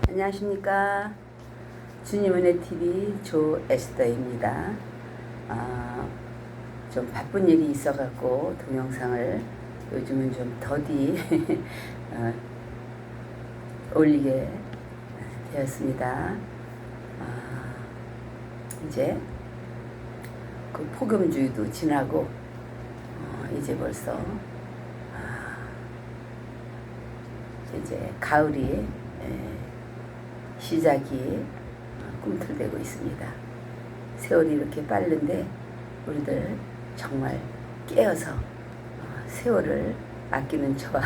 안녕하십니까. 주님 은혜 TV 조 에스더입니다. 좀 바쁜 일이 있어갖고 동영상을 요즘은 좀 더디 올리게 되었습니다. 이제 그 폭염주의도 지나고 이제 벌써 이제 가을이 시작이 꿈틀대고 있습니다. 세월이 이렇게 빠른데 우리들 정말 깨어서 세월을 아끼는 저와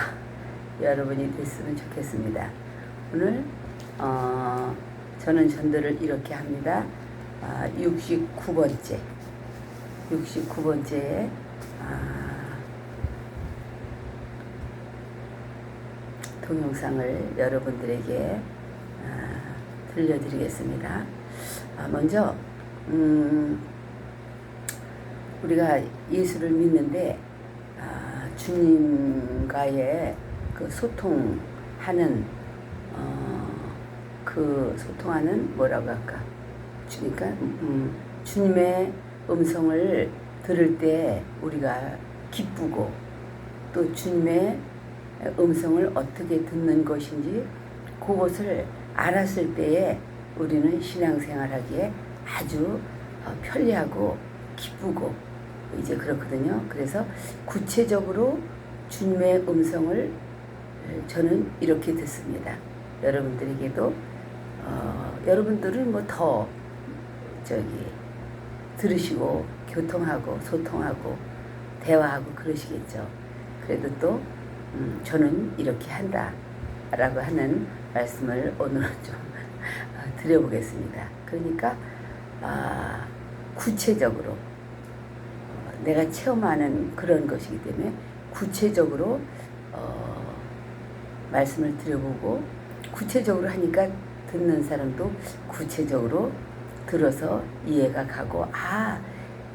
여러분이 됐으면 좋겠습니다. 오늘 저는 전도를 이렇게 합니다. 69번째 동영상을 여러분들에게 들려드리겠습니다. 먼저 우리가 예수를 믿는데 주님과의 그 소통하는 그 소통하는 뭐라고 할까? 그러니까 주님의 음성을 들을 때 우리가 기쁘고 또 주님의 음성을 어떻게 듣는 것인지 그것을 알았을 때에 우리는 신앙생활하기에 아주 편리하고 기쁘고 이제 그렇거든요. 그래서 구체적으로 주님의 음성을 저는 이렇게 듣습니다. 여러분들에게도 여러분들은 뭐 더 들으시고 교통하고 소통하고 대화하고 그러시겠죠. 그래도 또 저는 이렇게 한다라고 하는 말씀을 오늘은 좀 드려보겠습니다. 그러니까 구체적으로 내가 체험하는 그런 것이기 때문에 구체적으로 말씀을 드려보고 구체적으로 하니까 듣는 사람도 구체적으로 들어서 이해가 가고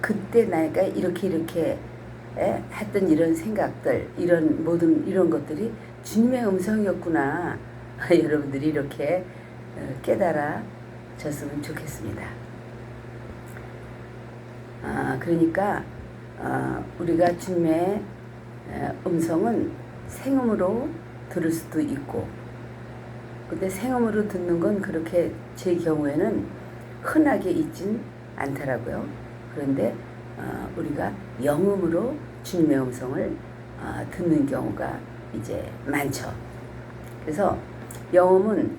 그때 나니까 이렇게 했던 이런 생각들 이런 모든 이런 것들이 주님의 음성이었구나. 여러분들이 이렇게 깨달아졌으면 좋겠습니다. 그러니까 우리가 주님의 음성은 생음으로 들을 수도 있고 근데 생음으로 듣는 건 그렇게 제 경우에는 흔하게 있진 않더라고요. 그런데 우리가 영음으로 주님의 음성을 듣는 경우가 이제 많죠. 그래서 영음은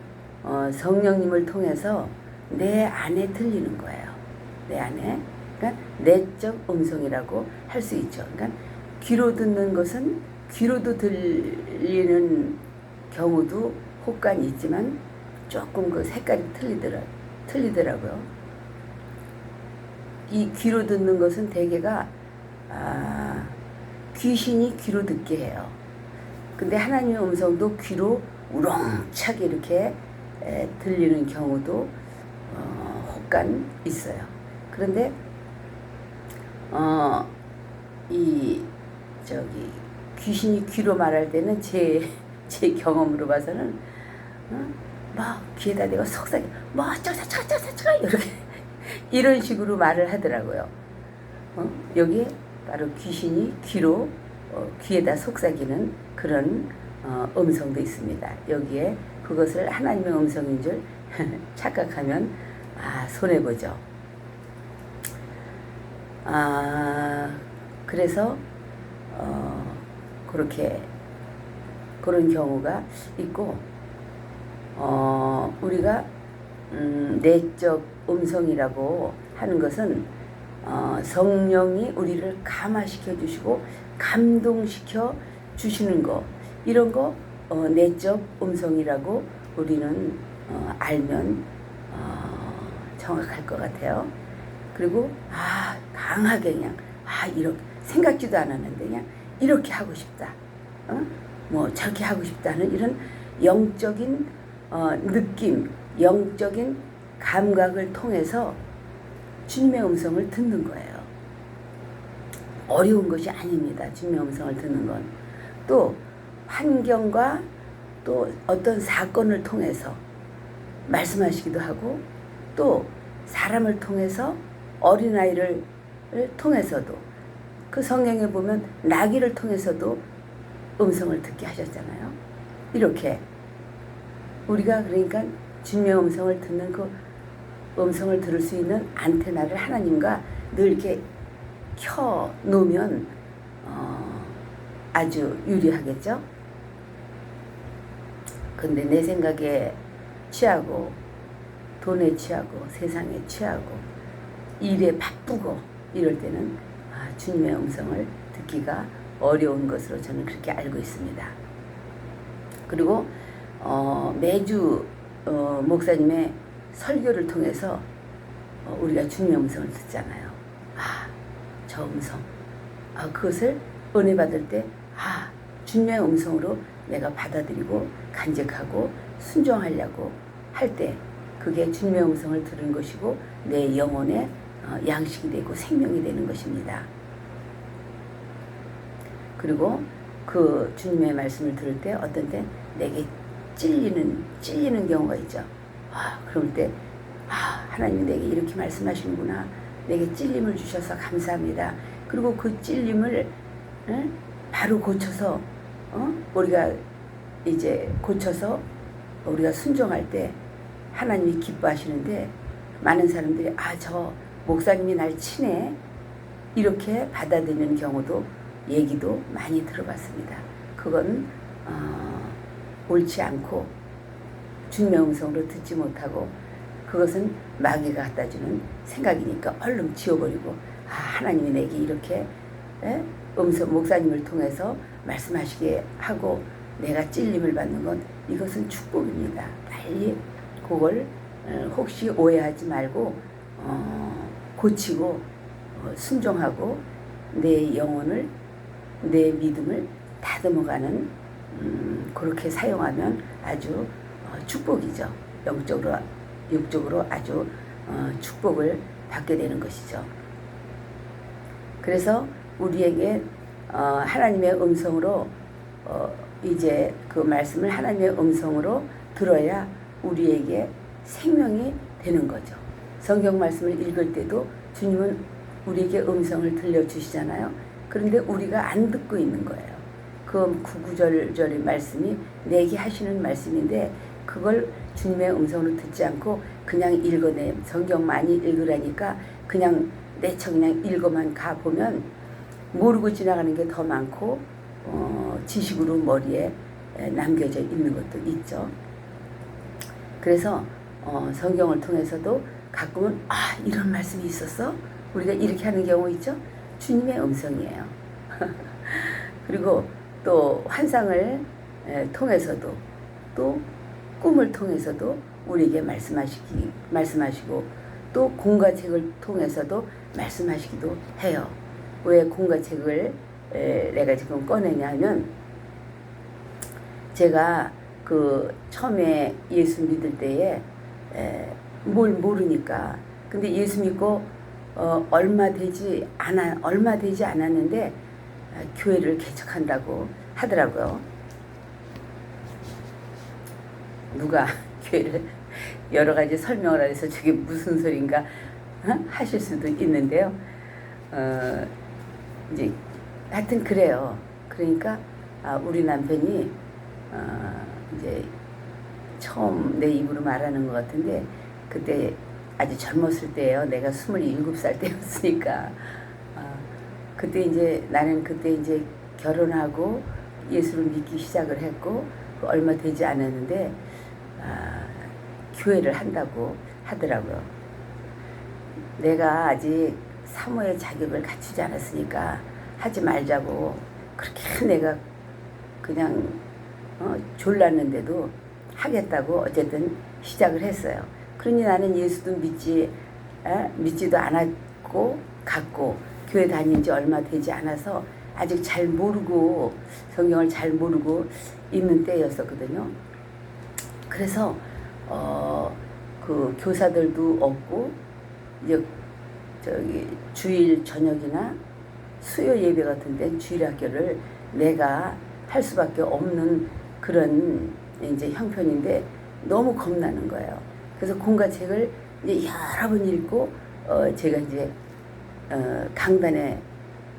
성령님을 통해서 내 안에 들리는 거예요. 내 안에. 그러니까 내적 음성이라고 할 수 있죠. 그러니까 귀로 듣는 것은 귀로도 들리는 경우도 혹간이 있지만 조금 그 색깔이 틀리더라고요. 이 귀로 듣는 것은 대개가 귀신이 귀로 듣게 해요. 근데 하나님의 음성도 귀로 우렁차게 이렇게 들리는 경우도 혹간 있어요. 그런데 귀신이 귀로 말할 때는 제 경험으로 봐서는 막 귀에다 대고 속삭이 뭐 어쩌고 이렇게 이런 식으로 말을 하더라고요. 여기에 바로 귀신이 귀에다 속삭이는 그런 음성도 있습니다. 여기에 그것을 하나님의 음성인 줄 착각하면 손해보죠. 그래서 그런 경우가 있고 우리가 내적 음성이라고 하는 것은 성령이 우리를 감화시켜 주시고 감동시켜 주시는 거 이런 거 내적 음성이라고 우리는 알면 정확할 것 같아요. 그리고 강하게 그냥 이렇게 생각지도 않았는데 그냥 이렇게 하고 싶다. 뭐 저렇게 하고 싶다는 이런 영적인 느낌, 영적인 감각을 통해서 주님의 음성을 듣는 거예요. 어려운 것이 아닙니다. 주님의 음성을 듣는 건. 또 환경과 또 어떤 사건을 통해서 말씀하시기도 하고 또 사람을 통해서 어린아이를 통해서도 그 성경에 보면 나귀를 통해서도 음성을 듣게 하셨잖아요. 이렇게 우리가 그러니까 주님의 음성을 듣는 그 음성을 들을 수 있는 안테나를 하나님과 늘 이렇게 켜 놓으면 아주 유리하겠죠. 근데 내 생각에 취하고 돈에 취하고 세상에 취하고 일에 바쁘고 이럴 때는 주님의 음성을 듣기가 어려운 것으로 저는 그렇게 알고 있습니다. 그리고 매주 목사님의 설교를 통해서 우리가 주님의 음성을 듣잖아요. 저 음성. 그것을 은혜 받을 때 주님의 음성으로 내가 받아들이고 간직하고 순종하려고 할 때 그게 주님의 음성을 들은 것이고 내 영혼의 양식이 되고 생명이 되는 것입니다. 그리고 그 주님의 말씀을 들을 때 어떤 때 내게 찔리는 경우가 있죠. 그럴 때 하나님이 내게 이렇게 말씀하시는구나. 내게 찔림을 주셔서 감사합니다. 그리고 그 찔림을 바로 고쳐서 우리가 이제 고쳐서 우리가 순종할 때 하나님이 기뻐하시는데 많은 사람들이 저 목사님이 날 치네 이렇게 받아들이는 경우도 얘기도 많이 들어봤습니다. 그건 옳지 않고 주님의 음성으로 듣지 못하고 그것은 마귀가 갖다주는 생각이니까 얼른 지워버리고 하나님이 내게 이렇게 목사님을 통해서 말씀하시게 하고 내가 찔림을 받는 건 이것은 축복입니다. 빨리 그걸 혹시 오해하지 말고 고치고 순종하고 내 영혼을 내 믿음을 다듬어가는 그렇게 사용하면 아주 축복이죠. 영적으로 육적으로 아주 축복을 받게 되는 것이죠. 그래서 우리에게 하나님의 음성으로 이제 그 말씀을 하나님의 음성으로 들어야 우리에게 생명이 되는 거죠. 성경 말씀을 읽을 때도 주님은 우리에게 음성을 들려주시잖아요. 그런데 우리가 안 듣고 있는 거예요. 그 구구절절의 말씀이 내게 하시는 말씀인데 그걸 주님의 음성으로 듣지 않고 그냥 읽어내. 성경 많이 읽으라니까 그냥 내쳐 그냥 읽어만 가보면 모르고 지나가는 게 더 많고 지식으로 머리에 남겨져 있는 것도 있죠. 그래서 성경을 통해서도 가끔은 이런 말씀이 있었어? 우리가 이렇게 하는 경우 있죠. 주님의 음성이에요. 그리고 또 환상을 통해서도 또 꿈을 통해서도 우리에게 말씀하시고 또 공과책을 통해서도 말씀하시기도 해요. 왜 공과책을 내가 지금 꺼내냐면 제가 그 처음에 예수 믿을 때에 뭘 모르니까 근데 예수 믿고 얼마 되지 않았는데 교회를 개척한다고 하더라고요. 누가 교회를 여러 가지 설명을 해서 저게 무슨 소린가 하실 수도 있는데요. 이제 하여튼 그래요. 그러니까 우리 남편이 이제 처음 내 입으로 말하는 것 같은데 그때 아주 젊었을 때예요. 내가 27살 때였으니까 그때 이제 나는 그때 이제 결혼하고 예수를 믿기 시작을 했고 얼마 되지 않았는데 교회를 한다고 하더라고요. 내가 아직 사모의 자격을 갖추지 않았으니까 하지 말자고 그렇게 내가 그냥 졸랐는데도 하겠다고 어쨌든 시작을 했어요. 그러니 나는 예수도 믿지도 않았고 갔고 교회 다닌 지 얼마 되지 않아서 아직 잘 모르고 성경을 잘 모르고 있는 때였었거든요. 그래서 그 교사들도 없고 이제 저기 주일 저녁이나 수요 예배 같은 데 주일 학교를 내가 할 수밖에 없는 그런 이제 형편인데 너무 겁나는 거예요. 그래서 공과책을 이제 여러 번 읽고 제가 이제 강단에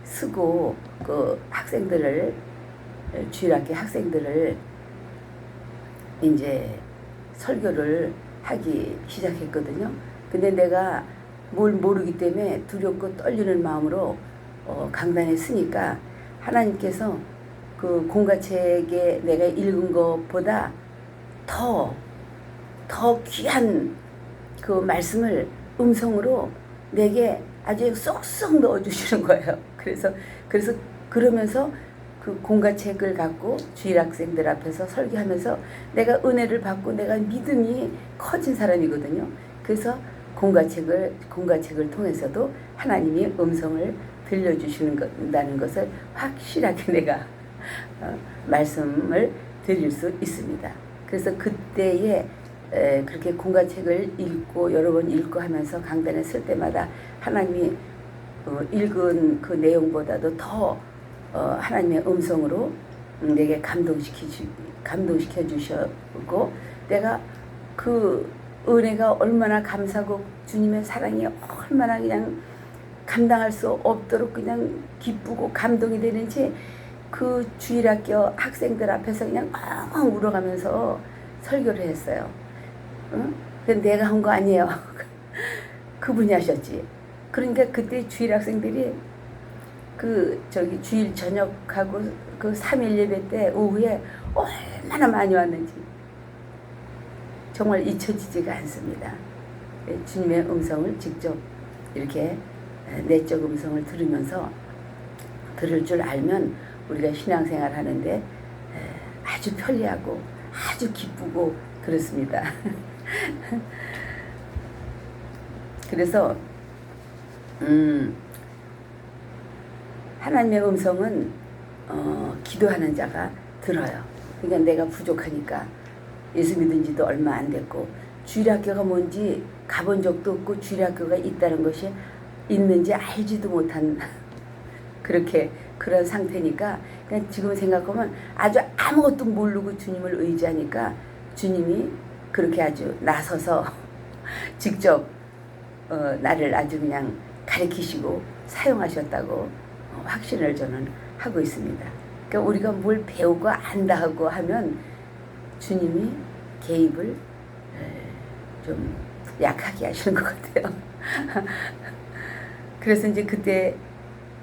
쓰고 그 학생들을 주일학교 학생들을 이제 설교를 하기 시작했거든요. 근데 내가 뭘 모르기 때문에 두렵고 떨리는 마음으로 강단에 쓰니까 하나님께서 그 공과책에 내가 읽은 것보다 더 귀한 그 말씀을 음성으로 내게 아주 쏙쏙 넣어주시는 거예요. 그래서 그러면서 그 공과책을 갖고 주일 학생들 앞에서 설교하면서 내가 은혜를 받고 내가 믿음이 커진 사람이거든요. 그래서 공과책을 통해서도 하나님이 음성을 들려주시는다는 것을 확실하게 내가 말씀을 드릴 수 있습니다. 그래서 그때에 그렇게 공과책을 읽고 여러 번 읽고 하면서 강단에 설 때마다 하나님이 읽은 그 내용보다도 더 하나님의 음성으로 내게 감동시켜 주셨고 내가 그 은혜가 얼마나 감사하고 주님의 사랑이 얼마나 그냥 감당할 수 없도록 그냥 기쁘고 감동이 되는지 그 주일학교 학생들 앞에서 그냥 엉엉 울어가면서 설교를 했어요. 응? 근데 내가 한 거 아니에요. 그분이 하셨지. 그러니까 그때 주일 학생들이 주일 저녁하고 그 3일 예배 때 오후에 얼마나 많이 왔는지 정말 잊혀지지가 않습니다. 주님의 음성을 직접 이렇게 내적 음성을 들을 줄 알면 우리가 신앙생활 하는데 아주 편리하고 아주 기쁘고 그렇습니다. 그래서 하나님의 음성은 기도하는 자가 들어요. 그러니까 내가 부족하니까 예수 믿은 지도 얼마 안 됐고 주일학교가 뭔지 가본 적도 없고 주일학교가 있다는 것이 있는지 알지도 못한 그런 상태니까 그냥 지금 생각하면 아주 아무것도 모르고 주님을 의지하니까 주님이 그렇게 아주 나서서 직접 나를 아주 그냥 가르치시고 사용하셨다고 확신을 저는 하고 있습니다. 그러니까 우리가 뭘 배우고 안다 하고 하면 주님이 개입을 좀 약하게 하시는 것 같아요. 그래서 이제 그때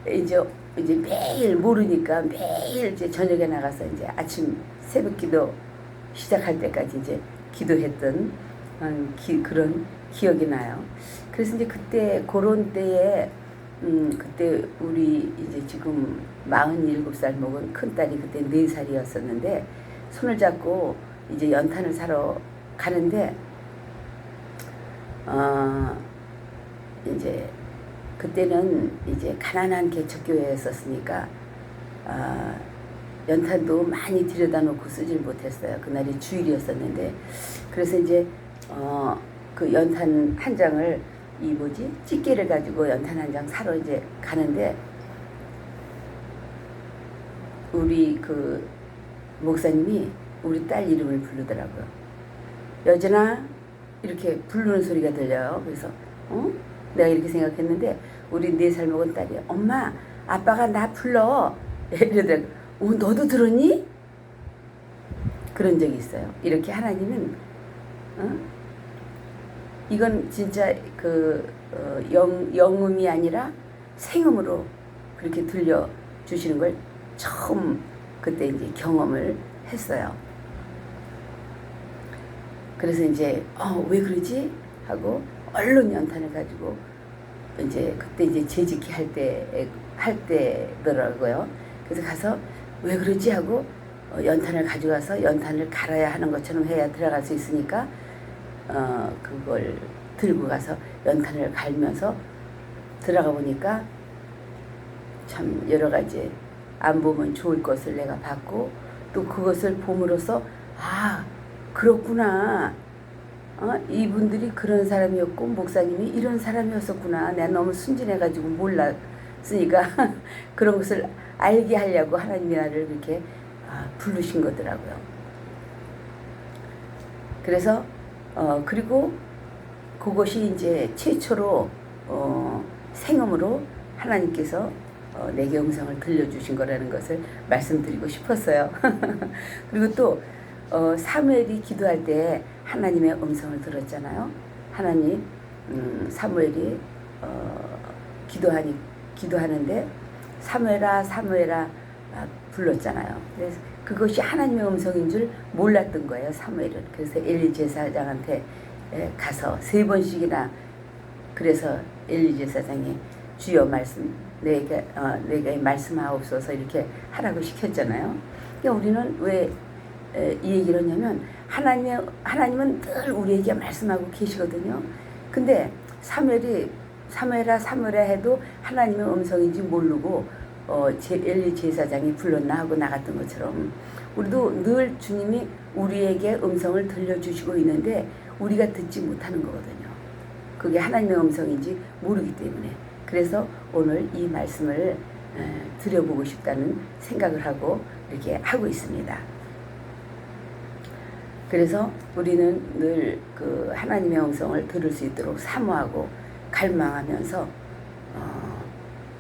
이제 매일 모르니까 매일 이제 저녁에 나가서 이제 아침 새벽 기도 시작할 때까지 이제 기도했던 그런 기억이 나요. 그래서 이제 그때 그런 때에 그때 우리 이제 지금 47살 먹은 큰딸이 그때 4살이었었는데 손을 잡고 이제 연탄을 사러 가는데 이제 그때는 이제 가난한 개척교회였었으니까 연탄도 많이 들여다놓고 쓰질 못했어요. 그날이 주일이었었는데 그래서 이제 그 연탄 한 장을 집게를 가지고 연탄 한 장 사러 이제 가는데 우리 그 목사님이 우리 딸 이름을 부르더라고요. 여전아 이렇게 부르는 소리가 들려요. 그래서 내가 이렇게 생각했는데 우리 4살 먹은 딸이 엄마 아빠가 나 불러 이러더라고요. 너도 들었니? 그런 적이 있어요. 이렇게 하나님은 이건 진짜 영음이 아니라 생음으로 그렇게 들려주시는 걸 처음 그때 이제 경험을 했어요. 그래서 이제 왜 그러지? 하고 얼른 연탄을 가지고 이제 그때 이제 재직기 할 때더라고요. 그래서 가서 왜 그러지? 하고 연탄을 가져가서 연탄을 갈아야 하는 것처럼 해야 들어갈 수 있으니까 그걸 들고 가서 연탄을 갈면서 들어가 보니까 참 여러 가지 안 보면 좋을 것을 내가 봤고 또 그것을 봄으로써 그렇구나. 이분들이 그런 사람이었고 목사님이 이런 사람이었었구나. 내가 너무 순진해가지고 몰랐으니까 그런 것을 알게 하려고 하나님이 나를 그렇게 부르신 거더라고요. 그래서 그리고 그것이 이제 최초로 생음으로 하나님께서 내게 음성을 들려주신 거라는 것을 말씀드리고 싶었어요. 그리고 또 사무엘이 기도할 때 하나님의 음성을 들었잖아요. 하나님 사무엘이 기도하는데 사무엘아 사무엘아 불렀잖아요. 그래서 그것이 하나님의 음성인 줄 몰랐던 거예요, 사무엘은. 그래서 엘리 제사장한테 가서 3번씩이나 그래서 엘리 제사장이 주여 말씀 내게 말씀하옵소서 이렇게 하라고 시켰잖아요. 그러니까 우리는 왜 이 얘기를 하냐면 하나님은 늘 우리에게 말씀하고 계시거든요. 근데 사무엘아 사무엘아 해도 하나님의 음성인지 모르고 엘리 제사장이 불렀나 하고 나갔던 것처럼 우리도 늘 주님이 우리에게 음성을 들려주시고 있는데 우리가 듣지 못하는 거거든요. 그게 하나님의 음성인지 모르기 때문에. 그래서 오늘 이 말씀을 드려보고 싶다는 생각을 하고 이렇게 하고 있습니다. 그래서 우리는 늘 그 하나님의 음성을 들을 수 있도록 사모하고 갈망하면서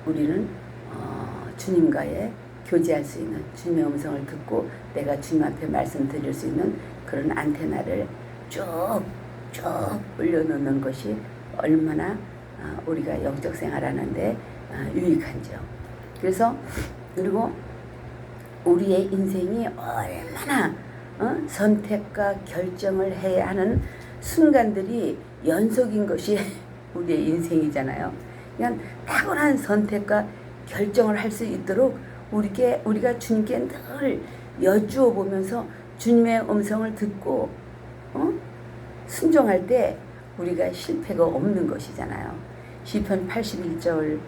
우리는 주님과의 교제할 수 있는, 주님의 음성을 듣고 내가 주님 앞에 말씀드릴 수 있는 그런 안테나를 쭉 올려놓는 것이 얼마나 우리가 영적 생활하는데 유익한지요. 그래서 그리고 우리의 인생이 얼마나 선택과 결정을 해야 하는 순간들이 연속인 것이 우리의 인생이잖아요. 그냥 탁월한 선택과 결정을 할 수 있도록 우리가 주님께 늘 여쭈어 보면서 주님의 음성을 듣고 순종할 때 우리가 실패가 없는 것이잖아요. 시편 81절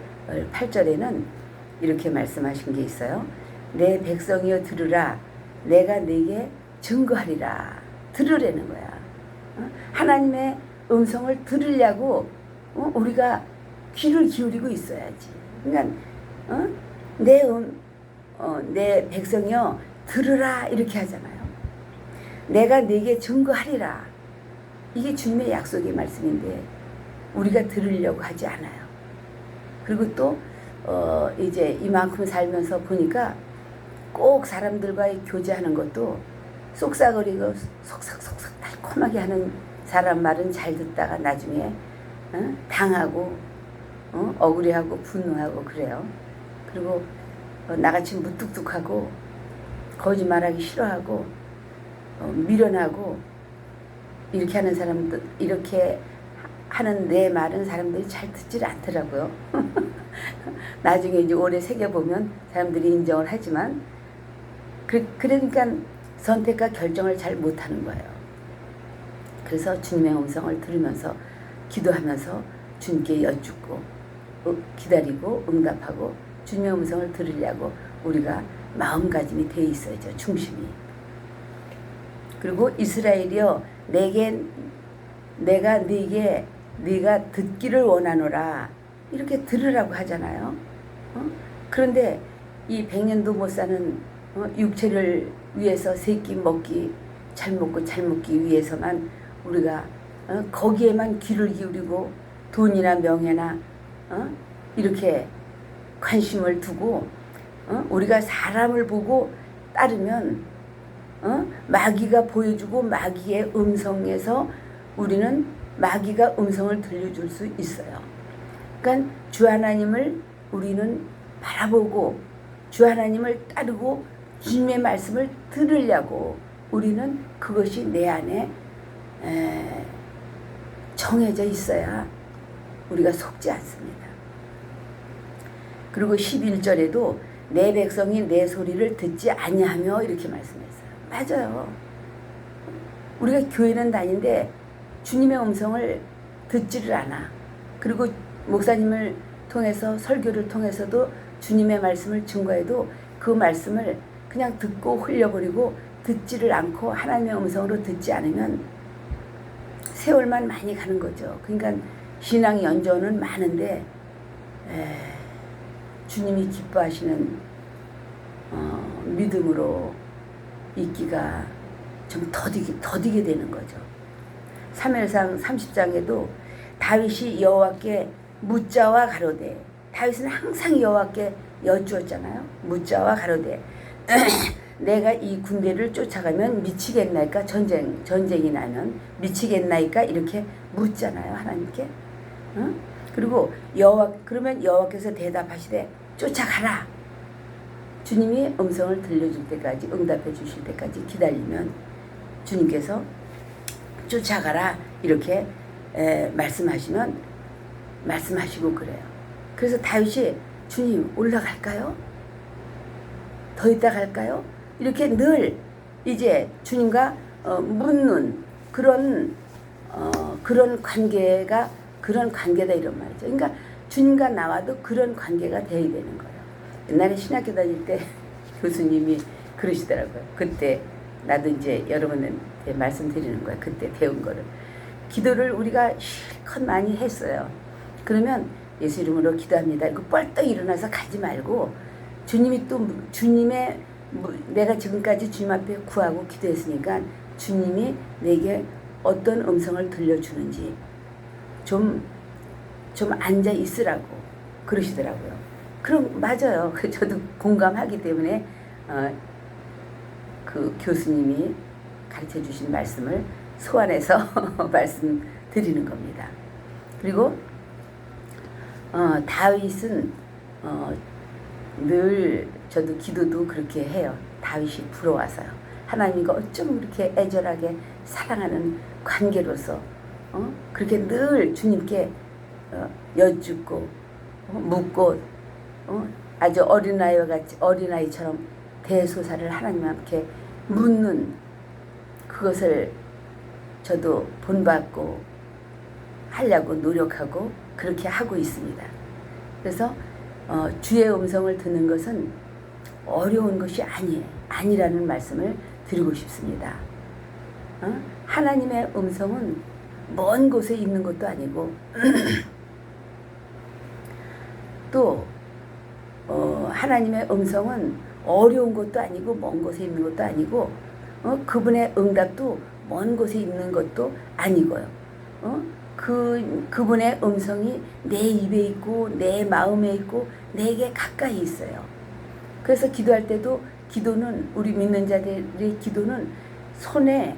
8절에는 이렇게 말씀하신 게 있어요. 내 백성이여 들으라 내가 네게 증거하리라. 들으라는 거야. 하나님의 음성을 들으려고 우리가 귀를 기울이고 있어야지. 그러니까 내 백성이여 들으라 이렇게 하잖아요. 내가 네게 증거하리라. 이게 주님의 약속의 말씀인데 우리가 들으려고 하지 않아요. 그리고 또 이제 이만큼 살면서 보니까 꼭 사람들과의 교제하는 것도 쏙싹거리고 속삭속삭 달콤하게 하는 사람 말은 잘 듣다가 나중에 당하고 억울해하고 분노하고 그래요. 그리고 나같이 무뚝뚝하고 거짓말하기 싫어하고 미련하고 이렇게 하는 사람들, 이렇게 하는 내 말은 사람들이 잘 듣지를 않더라고요. 나중에 이제 오래 새겨보면 사람들이 인정을 하지만 그러니까 선택과 결정을 잘 못하는 거예요. 그래서 주님의 음성을 들으면서 기도하면서 주님께 여쭙고 기다리고 응답하고 주님의 음성을 들으려고 우리가 마음가짐이 돼 있어야죠. 중심이. 그리고 이스라엘이여 내가 네가 듣기를 원하노라 이렇게 들으라고 하잖아요. 그런데 이 100년도 못 사는 육체를 위해서 세끼 먹기 잘 먹고 잘 먹기 위해서만 우리가 거기에만 귀를 기울이고 돈이나 명예나 이렇게 관심을 두고 우리가 사람을 보고 따르면 마귀가 보여주고 마귀의 음성에서 우리는 마귀가 음성을 들려줄 수 있어요. 그러니까 주 하나님을 우리는 바라보고 주 하나님을 따르고 주님의 말씀을 들으려고 우리는 그것이 내 안에 정해져 있어야 우리가 속지 않습니다. 그리고 11절에도 내 백성이 내 소리를 듣지 아니하며 이렇게 말씀했어요. 맞아요. 우리가 교회는 다니는데 주님의 음성을 듣지를 않아. 그리고 목사님을 통해서 설교를 통해서도 주님의 말씀을 증거해도 그 말씀을 그냥 듣고 흘려버리고 듣지를 않고 하나님의 음성으로 듣지 않으면 세월만 많이 가는 거죠. 그러니까 신앙 연조는 많은데 주님이 기뻐하시는 믿음으로 있기가 좀 더디게 되는 거죠. 사무엘상 30장에도 다윗이 여호와께 묻자와 가로되, 다윗은 항상 여호와께 여쭈었잖아요. 묻자와 가로되 내가 이 군대를 쫓아가면 미치겠나이까, 전쟁이 나면 미치겠나이까, 이렇게 묻잖아요, 하나님께. 그리고 그러면 여호와께서 대답하시되 쫓아가라. 주님이 음성을 들려줄 때까지, 응답해 주실 때까지 기다리면 주님께서 쫓아가라 이렇게 말씀하시고 그래요. 그래서 다윗이 주님 올라갈까요? 더 있다 갈까요? 이렇게 늘 이제 주님과 묻는 그런 관계다 이런 말이죠. 그러니까 주님과 나와도 그런 관계가 돼야 되는 거예요. 옛날에 신학교 다닐 때 교수님이 그러시더라고요. 그때 나도 이제 여러분한테 말씀드리는 거야. 그때 배운 거를. 기도를 우리가 실컷 많이 했어요. 그러면 예수 이름으로 기도합니다. 이거 뻘떡 일어나서 가지 말고 주님이 또 내가 지금까지 주님 앞에 구하고 기도했으니까 주님이 내게 어떤 음성을 들려주는지 좀 앉아 있으라고 그러시더라고요. 그럼 맞아요. 저도 공감하기 때문에 그 교수님이 가르쳐 주신 말씀을 소환해서 말씀드리는 겁니다. 그리고 다윗은 늘 저도 기도도 그렇게 해요. 다윗이 부러워서요. 하나님과 어쩜 그렇게 애절하게 사랑하는 관계로서 그렇게 늘 주님께 여쭙고 묻고 아주 어린아이처럼 대소사를 하나님 앞에 묻는 그것을 저도 본받고 하려고 노력하고 그렇게 하고 있습니다. 그래서 주의 음성을 듣는 것은 어려운 것이 아니라는 말씀을 드리고 싶습니다. 하나님의 음성은 먼 곳에 있는 것도 아니고 또 하나님의 음성은 어려운 것도 아니고 먼 곳에 있는 것도 아니고 그분의 응답도 먼 곳에 있는 것도 아니고요. 그분의 음성이 내 입에 있고 내 마음에 있고 내게 가까이 있어요. 그래서 기도할 때도 기도는 우리 믿는 자들의 기도는 손에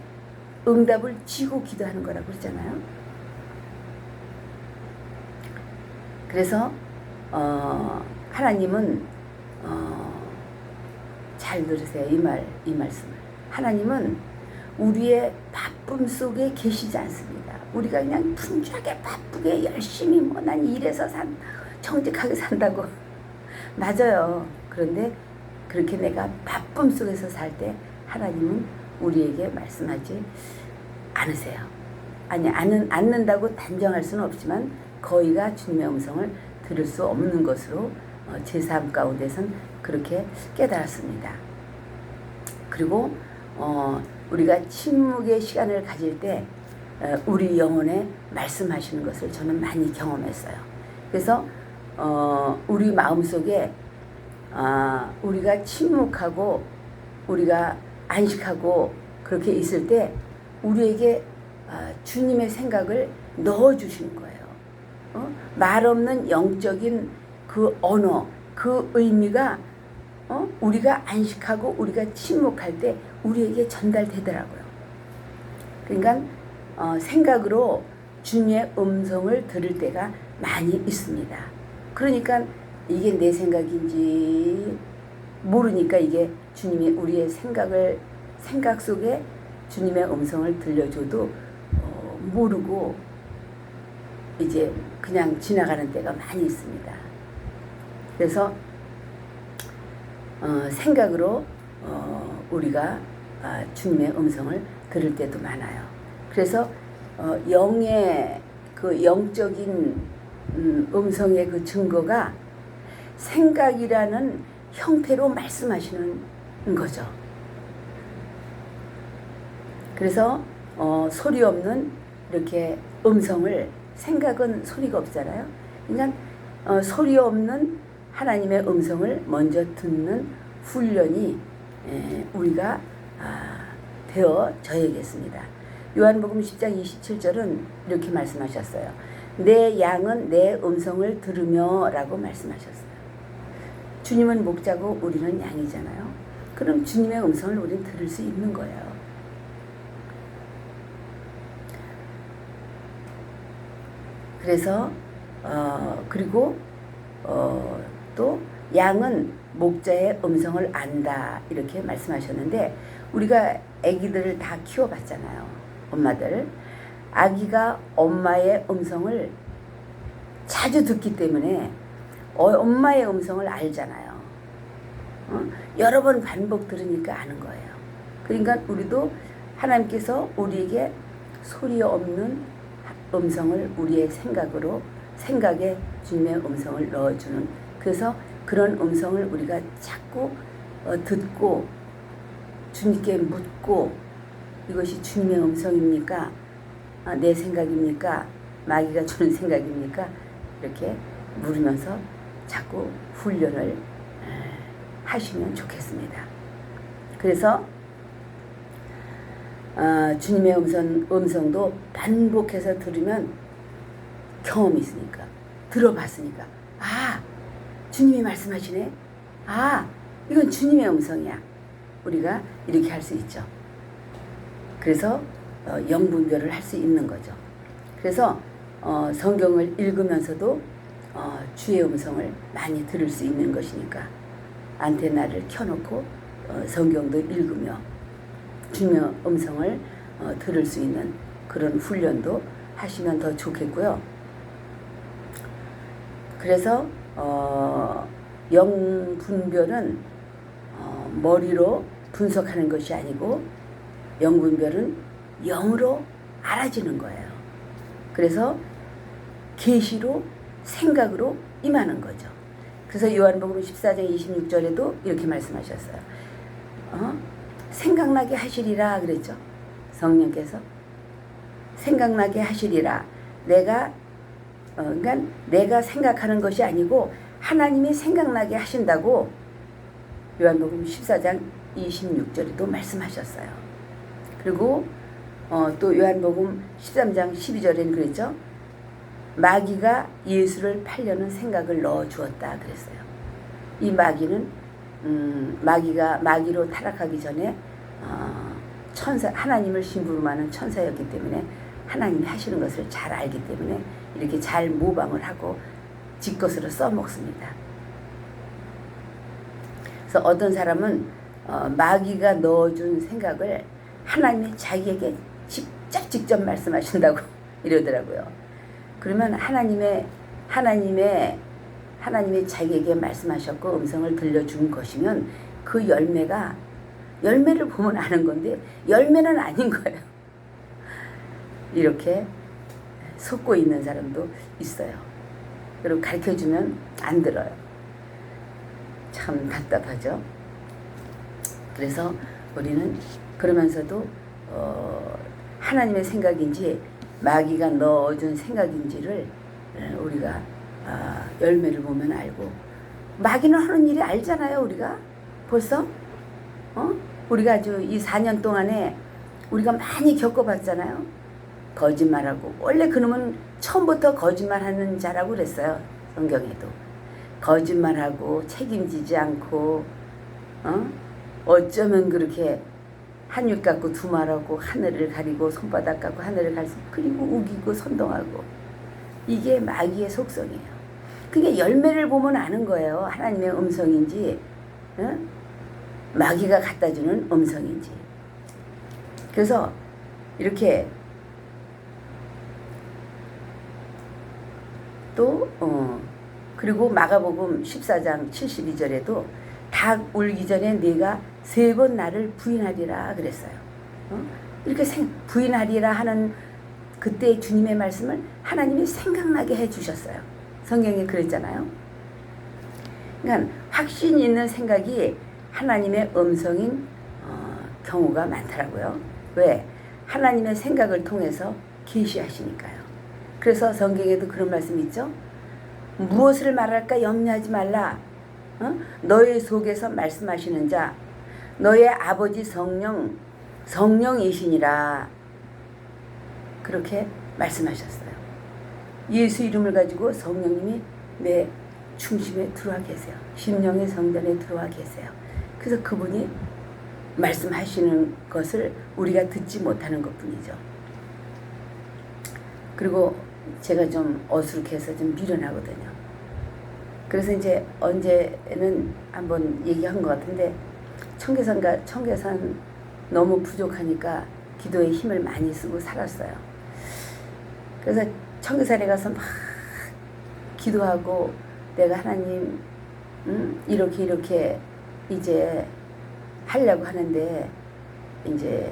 응답을 쥐고 기도하는 거라고 그러잖아요. 그래서 하나님은 잘 들으세요. 이 말씀을. 하나님은 우리의 바쁨 속에 계시지 않습니다. 우리가 그냥 분주하게 바쁘게 열심히 난 일해서 정직하게 산다고 맞아요. 그런데 그렇게 내가 바쁨 속에서 살 때 하나님은 우리에게 말씀하지 않으세요. 아니 않는다고 단정할 수는 없지만 거의가 주님의 음성을 들을 수 없는 것으로 제 삶 가운데선 그렇게 깨달았습니다. 그리고 우리가 침묵의 시간을 가질 때 우리 영혼에 말씀하시는 것을 저는 많이 경험했어요. 그래서 우리 마음속에 우리가 침묵하고 우리가 안식하고 그렇게 있을 때 우리에게 주님의 생각을 넣어주시는 거예요. 말 없는 영적인 그 언어, 그 의미가 우리가 안식하고 우리가 침묵할 때 우리에게 전달되더라고요. 그러니까 생각으로 주님의 음성을 들을 때가 많이 있습니다. 그러니까 이게 내 생각인지 모르니까 이게 주님이 우리의 생각 속에 주님의 음성을 들려줘도 모르고 이제 그냥 지나가는 때가 많이 있습니다. 그래서 생각으로 우리가 주님의 음성을 들을 때도 많아요. 그래서 영의 그 영적인 음성의 그 증거가 생각이라는 형태로 말씀하시는 거죠. 그래서 소리 없는 이렇게 음성을, 생각은 소리가 없잖아요. 그러니까 소리 없는 하나님의 음성을 먼저 듣는 훈련이 우리가 되어져야겠습니다. 요한복음 10장 27절은 이렇게 말씀하셨어요. 내 양은 내 음성을 들으며 라고 말씀하셨어요. 주님은 목자고 우리는 양이잖아요. 그럼 주님의 음성을 우리는 들을 수 있는 거예요. 그래서 그리고 또 양은 목자의 음성을 안다 이렇게 말씀하셨는데, 우리가 아기들을 다 키워봤잖아요. 엄마들. 아기가 엄마의 음성을 자주 듣기 때문에 엄마의 음성을 알잖아요. 여러 번 반복 들으니까 아는 거예요. 그러니까 우리도 하나님께서 우리에게 소리 없는 음성을 우리의 생각에 주님의 음성을 넣어주는, 그래서 그런 음성을 우리가 자꾸 듣고 주님께 묻고, 이것이 주님의 음성입니까? 내 생각입니까? 마귀가 주는 생각입니까? 이렇게 물으면서 자꾸 훈련을 하시면 좋겠습니다. 그래서 주님의 음성도 반복해서 들으면 경험이 있으니까, 들어봤으니까, 주님이 말씀하시네. 이건 주님의 음성이야. 우리가 이렇게 할 수 있죠. 그래서 영분별을 할 수 있는 거죠. 그래서 성경을 읽으면서도 주의 음성을 많이 들을 수 있는 것이니까 안테나를 켜놓고 성경도 읽으며 주님의 음성을 들을 수 있는 그런 훈련도 하시면 더 좋겠고요. 그래서 영분별은 머리로 분석하는 것이 아니고 영분별은 영으로 알아지는 거예요. 그래서 계시로 생각으로 임하는 거죠. 그래서 요한복음 14장 26절에도 이렇게 말씀하셨어요. 생각나게 하시리라 그랬죠. 성령께서 생각나게 하시리라. 그러니까 내가 생각하는 것이 아니고 하나님이 생각나게 하신다고 요한복음 14장 26절에도 말씀하셨어요. 그리고 또 요한복음 13장 12절에는 그랬죠. 마귀가 예수를 팔려는 생각을 넣어 주었다 그랬어요. 이 마귀는 마귀로 타락하기 전에 하나님을 심부름하는 천사였기 때문에 하나님이 하시는 것을 잘 알기 때문에 이렇게 잘 모방을 하고 지 것으로 써먹습니다. 그래서 어떤 사람은 마귀가 넣어준 생각을 하나님이 자기에게 직접 말씀하신다고 이러더라고요. 그러면 하나님이 자기에게 말씀하셨고 음성을 들려준 것이면 그 열매를 보면 아는 건데 열매는 아닌 거예요. 이렇게 속고 있는 사람도 있어요. 그리고 가르쳐주면 안 들어요. 참 답답하죠. 그래서 우리는 그러면서도 하나님의 생각인지 마귀가 넣어준 생각인지를 우리가 열매를 보면 알고, 마귀는 하는 일이 알잖아요. 우리가 벌써 우리가 아주 이 4년 동안에 우리가 많이 겪어봤잖아요. 거짓말하고, 원래 그놈은 처음부터 거짓말하는 자라고 그랬어요. 성경에도 거짓말하고 책임지지 않고 어쩌면 그렇게 한윗 갖고 두말하고 하늘을 가리고 손바닥 갖고 하늘을 가리고 그리고 우기고 선동하고, 이게 마귀의 속성이에요. 그게 열매를 보면 아는 거예요. 하나님의 음성인지 마귀가 갖다주는 음성인지. 그래서 이렇게 또 그리고 마가복음 14장 72절에도 닭 울기 전에 네가 3번 나를 부인하리라 그랬어요. 이렇게 부인하리라 하는 그때 주님의 말씀을 하나님이 생각나게 해주셨어요. 성경에 그랬잖아요. 그러니까 확신 있는 생각이 하나님의 음성인 경우가 많더라고요. 왜? 하나님의 생각을 통해서 계시하시니까요. 그래서 성경에도 그런 말씀이 있죠. 무엇을 말할까 염려하지 말라. 너의 속에서 말씀하시는 자 너의 아버지 성령이시니라. 그렇게 말씀하셨어요. 예수 이름을 가지고 성령님이 내 중심에 들어와 계세요. 심령의 성전에 들어와 계세요. 그래서 그분이 말씀하시는 것을 우리가 듣지 못하는 것뿐이죠. 그리고 제가 좀 어수룩해서 좀 미련하거든요. 그래서 이제 언제는 한번 얘기한 것 같은데 청계산 너무 부족하니까 기도에 힘을 많이 쓰고 살았어요. 그래서 청계산에 가서 막 기도하고 내가 하나님 이렇게 이제 하려고 하는데 이제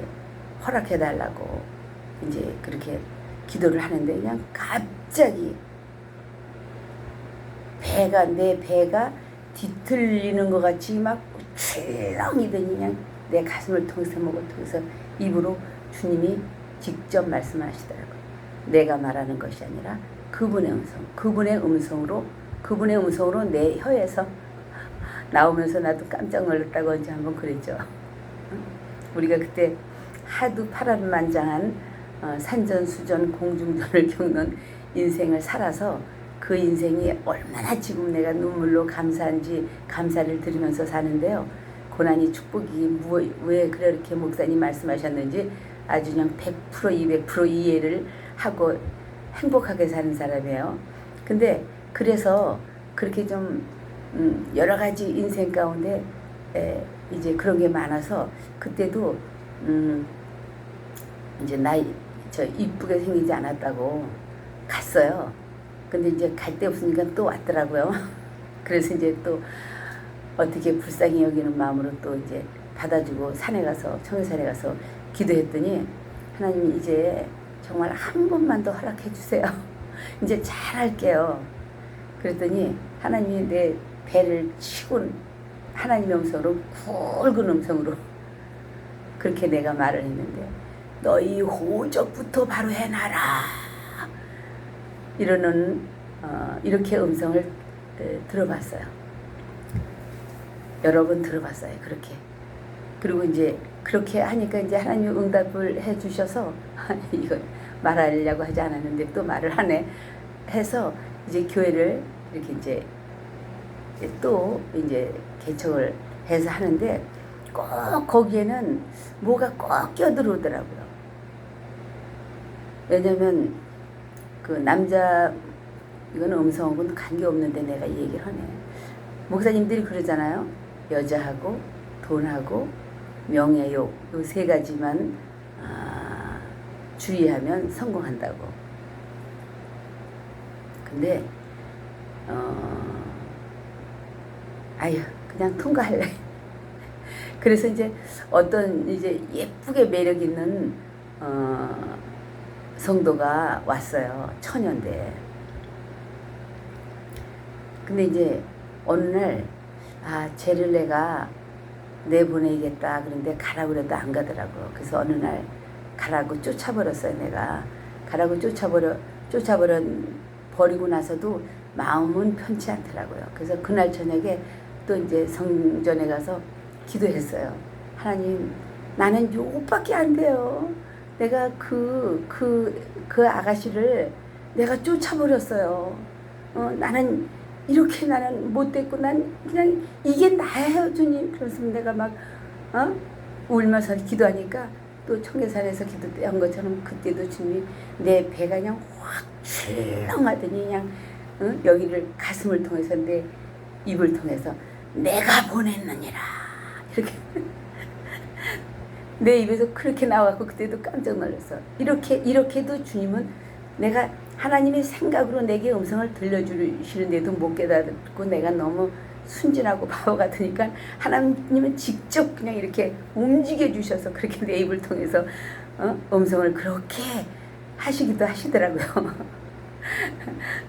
허락해 달라고 이제 그렇게 기도를 하는데 그냥 갑자기 내 배가 뒤틀리는 것 같이 막 출렁이더니 그냥 내 가슴을 통해서 목을 통해서 입으로 주님이 직접 말씀하시더라고요. 내가 말하는 것이 아니라 그분의 음성으로 내 혀에서 나오면서 나도 깜짝 놀랐다고 언제 한번 그랬죠. 우리가 그때 하도 파란만장한 산전수전 공중전을 겪는 인생을 살아서 그 인생이 얼마나 지금 내가 눈물로 감사한지 감사를 드리면서 사는데요. 고난이 축복이 왜 그렇게 목사님 말씀하셨는지 아주 그냥 100% 200% 이해를 하고 행복하게 사는 사람이에요. 근데 그래서 그렇게 좀 여러 가지 인생 가운데 이제 그런 게 많아서 그때도 이제 이쁘게 생기지 않았다고 갔어요. 근데 이제 갈 데 없으니까 또 왔더라고요. 그래서 이제 또 어떻게 불쌍히 여기는 마음으로 또 이제 받아주고 청계산에 가서 기도했더니 하나님 이제 정말 한 번만 더 허락해 주세요. 이제 잘할게요. 그랬더니 하나님이 내 배를 치고 하나님의 음성으로 굵은 음성으로 그렇게 내가 말을 했는데 너희 호적부터 바로 해놔라 이렇게 음성을 들어봤어요. 여러 번 들어봤어요. 그렇게. 그리고 이제 그렇게 하니까 이제 하나님 응답을 해주셔서 이거 말하려고 하지 않았는데 또 말을 하네 해서 이제 교회를 이렇게 이제 또 이제 개척을 해서 하는데 꼭 거기에는 뭐가 꼭 껴들어오더라고요. 왜냐면 그 남자 이거는 음성하고는 관계없는데 내가 이 얘기를 하네. 목사님들이 그러잖아요. 여자하고 돈하고 명예욕 이 세 가지만 주의하면 성공한다고. 근데 그냥 통과할래. 그래서 이제 어떤 이제 예쁘게 매력 있는 성도가 왔어요. 처녀인데. 근데 이제 어느 날 쟤를 내가 내보내야겠다. 그런데 가라고 그래도 안 가더라고. 그래서 어느 날 가라고 쫓아버렸어요. 내가 가라고 버리고 나서도 마음은 편치 않더라고요. 그래서 그날 저녁에 또 이제 성전에 가서 기도했어요. 하나님, 나는 요것밖에 안 돼요. 내가 그 아가씨를 내가 쫓아버렸어요. 나는 이렇게 나는 못됐고 난 그냥 이게 나예요, 주님. 그래서 내가 막 울면서 기도하니까 또 청계산에서 기도한 것처럼 그때도 주님이 내 배가 그냥 확 출렁하더니 그냥 여기를 가슴을 통해서 내 입을 통해서 내가 보냈느니라 이렇게 내 입에서 그렇게 나와갖고 그때도 깜짝 놀랐어. 이렇게도 주님은 내가 하나님의 생각으로 내게 음성을 들려주시는데도 못 깨닫고 내가 너무 순진하고 바보 같으니까 하나님은 직접 그냥 이렇게 움직여 주셔서 그렇게 내 입을 통해서 음성을 그렇게 하시기도 하시더라고요.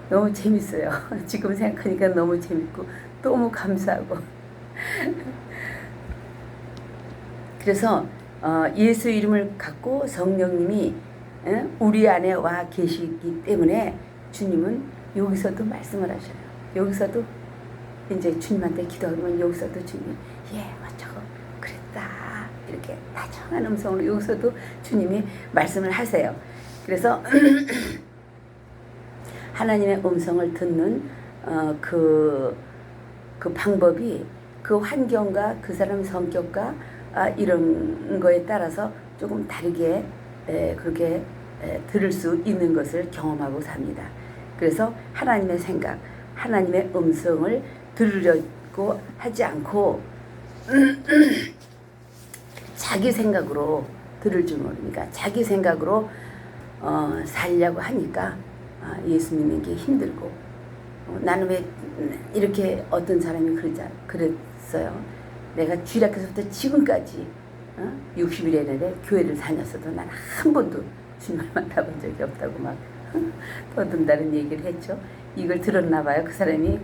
너무 재밌어요. 지금 생각하니까 너무 재밌고 너무 감사하고. 그래서 예수 이름을 갖고 성령님이 우리 안에 와 계시기 때문에 주님은 여기서도 말씀을 하셔요. 여기서도 이제 주님한테 기도하면 여기서도 주님이 저거 그랬다 이렇게 다정한 음성으로 여기서도 주님이 말씀을 하세요. 그래서 하나님의 음성을 듣는 그 방법이 그 환경과 그 사람 성격과 이런 거에 따라서 조금 다르게 그렇게 들을 수 있는 것을 경험하고 삽니다. 그래서 하나님의 생각, 하나님의 음성을 들으려고 하지 않고 자기 생각으로 들을 줄 모르니까 자기 생각으로 살려고 하니까 예수 믿는 게 힘들고 나는 왜 이렇게 어떤 사람이 그랬어요. 내가 주일학교에서부터 지금까지 60일 내내 교회를 다녔어도 난 한 번도 주님을 만나본 적이 없다고 막 떠든다는 얘기를 했죠. 이걸 들었나 봐요, 그 사람이.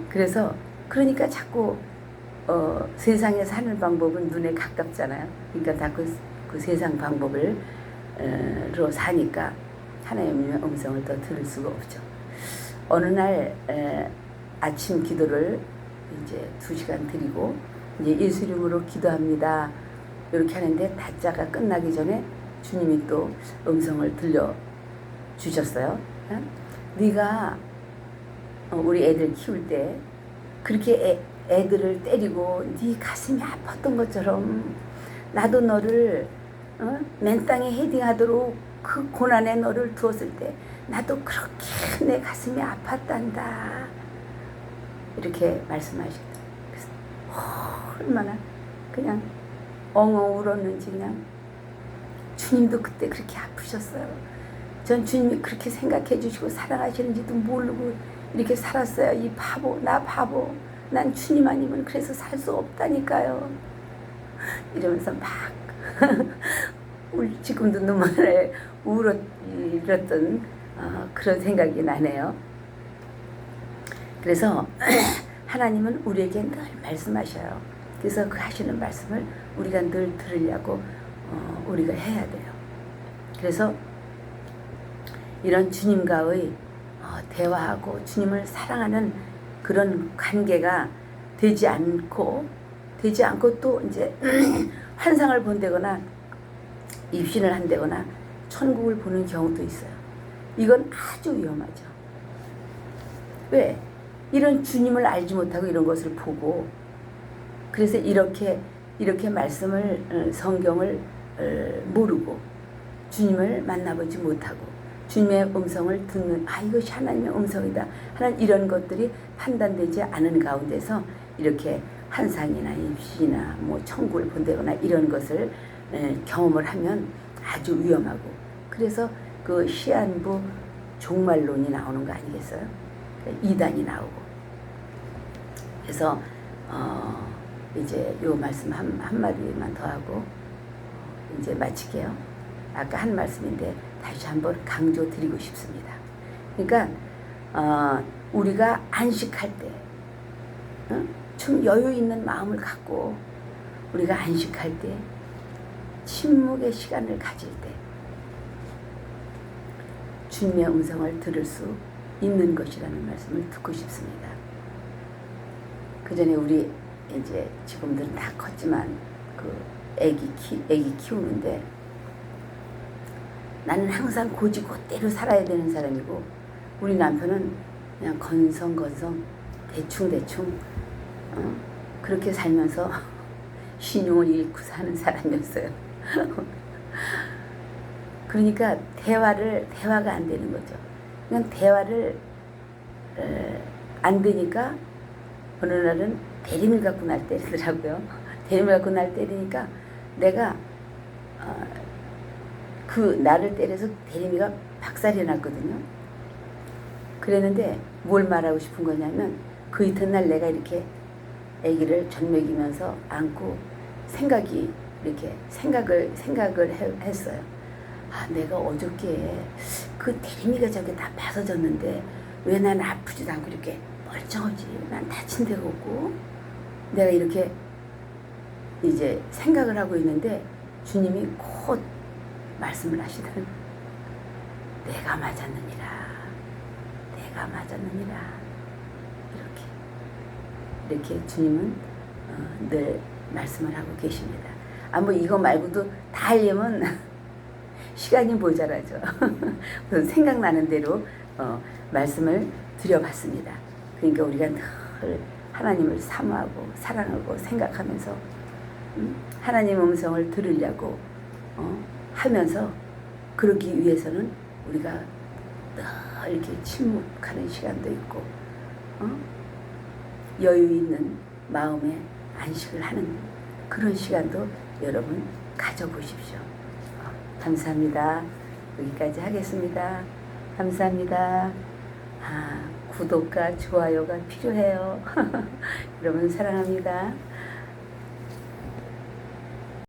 그래서 그러니까 자꾸 세상에 사는 방법은 눈에 가깝잖아요. 그러니까 다 그 세상 방법을 로 사니까 하나님의 음성을 더 들을 수가 없죠. 어느 날 아침 기도를 이제 2시간 드리고 이제 예수 이름으로 기도합니다. 이렇게 하는데 다짜가 끝나기 전에 주님이 또 음성을 들려 주셨어요. 네가 우리 애들 키울 때 그렇게 애들을 때리고 네 가슴이 아팠던 것처럼 나도 너를 맨 땅에 헤딩하도록 그 고난에 너를 두었을 때 나도 그렇게 내 가슴이 아팠단다. 이렇게 말씀하시더라고요. 그래서 얼마나 그냥 엉엉 울었는지 그냥 주님도 그때 그렇게 아프셨어요. 전 주님이 그렇게 생각해 주시고 사랑하시는지도 모르고 이렇게 살았어요. 이 바보, 나 바보. 난 주님 아니면 그래서 살 수 없다니까요. 이러면서 막 지금도 눈물에 울었던 그런 생각이 나네요. 그래서 하나님은 우리에게 늘 말씀하셔요. 그래서 그 하시는 말씀을 우리가 늘 들으려고 우리가 해야 돼요. 그래서 이런 주님과의 대화하고 주님을 사랑하는 그런 관계가 되지 않고 또 이제 환상을 본다거나 입신을 한다거나 천국을 보는 경우도 있어요. 이건 아주 위험하죠. 왜? 이런 주님을 알지 못하고 이런 것을 보고 그래서 이렇게 말씀을 성경을 모르고 주님을 만나보지 못하고 주님의 음성을 듣는 이것이 하나님의 음성이다 하는 이런 것들이 판단되지 않은 가운데서 이렇게 환상이나 입신이나 뭐 천국을 본다거나 이런 것을 경험을 하면 아주 위험하고 그래서 그 시한부 종말론이 나오는 거 아니겠어요? 이단이 나오고 그래서 이제 요 말씀 한마디만 더 하고 이제 마칠게요. 아까 한 말씀인데 다시 한번 강조 드리고 싶습니다. 그러니까 우리가 안식할 때 좀 여유 있는 마음을 갖고 우리가 안식할 때 침묵의 시간을 가질 때 주님의 음성을 들을 수 있는 것이라는 말씀을 듣고 싶습니다. 그 전에 우리 이제 지금들은 다 컸지만 그 애기 키우는데 나는 항상 고지고대로 살아야 되는 사람이고 우리 남편은 그냥 건성건성 대충 그렇게 살면서 신용을 잃고 사는 사람이었어요. 그러니까 대화가 안 되는 거죠. 그냥 대화를 안 되니까 어느 날은 대리를 갖고 날 때리더라고요. 대리를 갖고 날 때리니까 내가 그 나를 때려서 대리미가 박살이 났거든요. 그랬는데 뭘 말하고 싶은 거냐면 그 이튿날 내가 이렇게 아기를 전먹이면서 안고 생각을 했어요. 내가 어저께 그 대리미가 저게 다 벗어졌는데 왜 난 아프지도 않고 이렇게 멀쩡하지? 난 다친 데가 없고 내가 이렇게 이제 생각을 하고 있는데 주님이 곧 말씀을 하시더니 내가 맞았느니라 이렇게 주님은 늘 말씀을 하고 계십니다. 뭐 이거 말고도 다 하려면 시간이 모자라죠. 우선 생각나는 대로 말씀을 드려봤습니다. 그러니까 우리가 늘 하나님을 사모하고 사랑하고 생각하면서 하나님의 음성을 들으려고 하면서 그러기 위해서는 우리가 늘 이렇게 침묵하는 시간도 있고 여유 있는 마음에 안식을 하는 그런 시간도 여러분 가져보십시오. 감사합니다. 여기까지 하겠습니다. 감사합니다. 구독과 좋아요가 필요해요. 여러분 사랑합니다.